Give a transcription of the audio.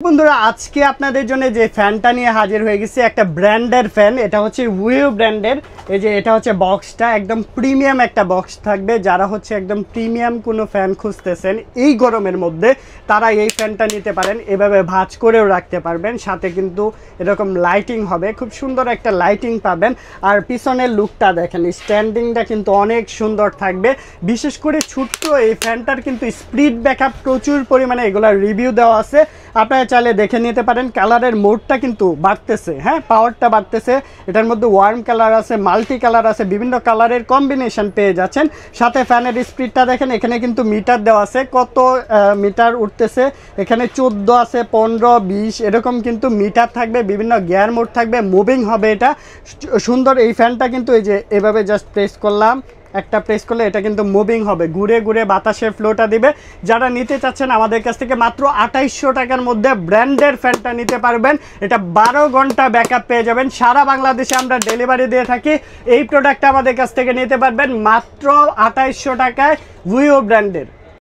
বন্ধুরা আজকে আপনাদের জন্য যে ফ্যানটা নিয়ে হাজির হয়ে গেছে একটা ব্র্যান্ডের ফ্যান। এটা হচ্ছে উইও ব্র্যান্ডের। এই যে এটা হচ্ছে বক্সটা, একদম প্রিমিয়াম একটা বক্স থাকবে। যারা হচ্ছে একদম প্রিমিয়াম কোনো ফ্যান খুঁজতেছেন এই গরমের মধ্যে তারা এই ফ্যানটা নিতে পারেন। এভাবে ভাঁজ করেও রাখতে পারবেন, সাথে কিন্তু এরকম লাইটিং হবে, খুব সুন্দর একটা লাইটিং পাবেন। আর পিছনের লুকটা দেখেন, স্ট্যান্ডিংটা কিন্তু অনেক সুন্দর থাকবে। বিশেষ করে ছোট্ট এই ফ্যানটার কিন্তু স্পিড ব্যাকআপ প্রচুর পরিমাণে, এগুলোর রিভিউ দেওয়া আছে, আপনারা চাইলে দেখে নিতে পারেন। কালারের মোডটা কিন্তু বাড়তেছে, হ্যাঁ পাওয়ারটা বাড়তেছে। এটার মধ্যে ওয়ার্ম কালার আছে, মাল্টি কালার আছে, বিভিন্ন কালারের কম্বিনেশন পেয়ে যাচ্ছেন। সাথে ফ্যানের স্পিডটা দেখেন, এখানে কিন্তু মিটার দেওয়া আছে, কত মিটার উঠতেছে। এখানে 14 আছে, 15, 20 এরকম কিন্তু মিটার থাকবে। বিভিন্ন গিয়ার মোড থাকবে, মুভিং হবে। এটা সুন্দর। এই ফ্যানটা কিন্তু এই যে এভাবে জাস্ট প্রেস করলাম, একটা প্রেস করলে এটা কিন্তু মুভিং হবে, ঘুরে ঘুরে বাতাসের ফ্লোটা দিবে। যারা নিতে চাচ্ছেন আমাদের কাছ থেকে মাত্র 2800 টাকার মধ্যে ব্র্যান্ডের ফ্যানটা নিতে পারবেন। এটা 12 ঘন্টা ব্যাকআপ পেয়ে যাবেন। সারা বাংলাদেশে আমরা ডেলিভারি দিয়ে থাকি। এই প্রোডাক্টটা আমাদের কাছ থেকে নিতে পারবেন মাত্র 2800 টাকায় উইও ব্র্যান্ডের।